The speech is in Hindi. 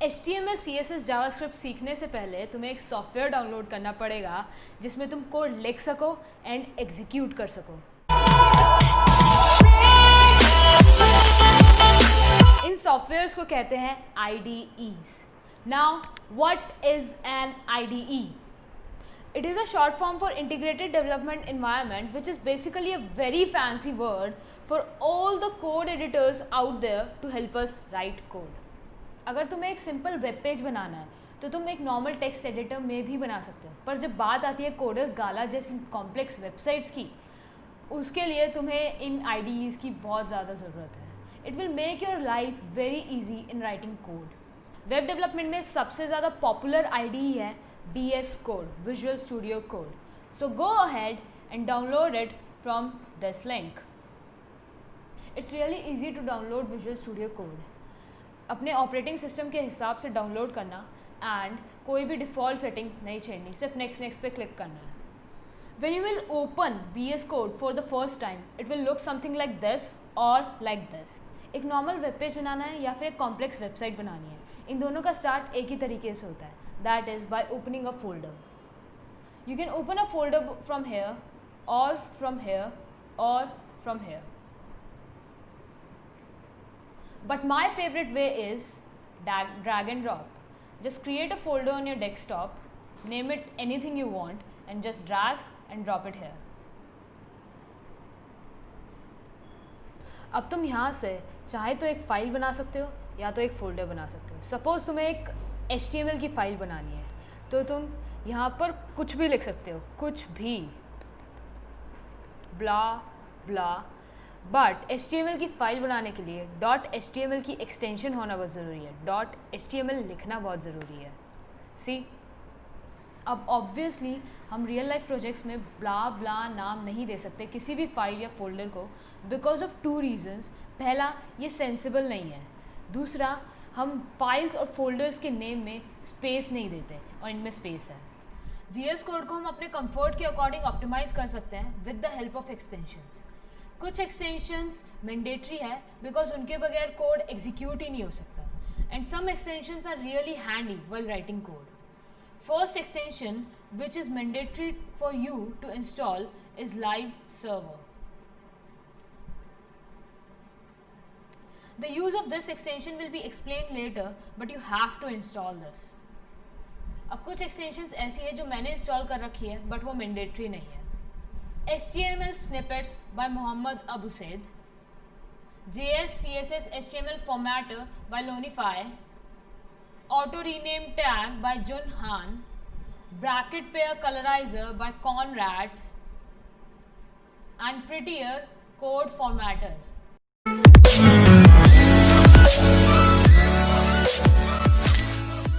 HTML, CSS, जावास्क्रिप्ट सीखने से पहले तुम्हें एक सॉफ्टवेयर डाउनलोड करना पड़ेगा जिसमें तुम कोड लिख सको एंड एग्जीक्यूट कर सको। इन सॉफ्टवेयर्स को कहते हैं IDEs। Now, what is an IDE? It is a short form for Integrated Development Environment, which is basically a very fancy word for all the code editors out there to help us write code. अगर तुम्हें एक सिंपल वेब पेज बनाना है तो तुम एक नॉर्मल टेक्स्ट एडिटर में भी बना सकते हो, पर जब बात आती है कोडर्स गाला जैसी कॉम्प्लेक्स वेबसाइट्स की, उसके लिए तुम्हें इन IDEs की बहुत ज़्यादा ज़रूरत है। It will make your life very easy in writing code. Web development में सबसे ज़्यादा पॉपुलर IDE है VSCode, Visual Studio Code. So go ahead and download it from this link. It's really easy to download Visual Studio Code. अपने ऑपरेटिंग सिस्टम के हिसाब से डाउनलोड करना एंड कोई भी डिफ़ॉल्ट सेटिंग नहीं छेड़नी, सिर्फ नेक्स्ट पे क्लिक करना है। When you will open VS Code for the first time, it will look something like this or like this. एक नॉर्मल वेब पेज बनाना है या फिर एक कॉम्प्लेक्स वेबसाइट बनानी है, इन दोनों का स्टार्ट एक ही तरीके से होता है, that is by opening a folder. You can open a folder from here or from here or from here. But my favorite way is drag and drop. Just create a folder on your desktop, name it anything you want and just drag and drop it here. अब तुम यहाँ से चाहे तो एक फ़ाइल बना सकते हो या तो एक फ़ोल्डर बना सकते हो। सपोज़ तुम्हें एक HTML की फ़ाइल बनानी है तो तुम यहाँ पर कुछ भी लिख सकते हो, कुछ भी, ब्ला ब्ला। बट HTML की फ़ाइल बनाने के लिए .html की एक्सटेंशन होना बहुत ज़रूरी है, .html लिखना बहुत ज़रूरी है। सी, अब ऑब्वियसली हम रियल लाइफ प्रोजेक्ट्स में ब्ला ब्ला नाम नहीं दे सकते किसी भी फाइल या फोल्डर को, बिकॉज ऑफ 2 रीजंस। पहला, ये सेंसिबल नहीं है। दूसरा, हम फाइल्स और फोल्डर्स के नेम में स्पेस नहीं देते और इनमें स्पेस है। VS कोड को हम अपने कंफर्ट के अकॉर्डिंग ऑप्टिमाइज कर सकते हैं with the help of extensions. कुछ एक्सटेंशंस मैंडेटरी है बिकॉज उनके बगैर कोड एग्जीक्यूट ही नहीं हो सकता, and some extensions are really handy while writing code. First extension which is mandatory for you to install is live server. The use of this extension will be explained later, but you have to install this. अब कुछ extensions ऐसी है जो मैंने install कर रखी है but वो mandatory नहीं है। HTML snippets by Mohammed Abu Said, JS CSS HTML formatter by Lonify, auto rename tag by Jun Han, bracket pair colorizer by Conrads, and prettier code formatter.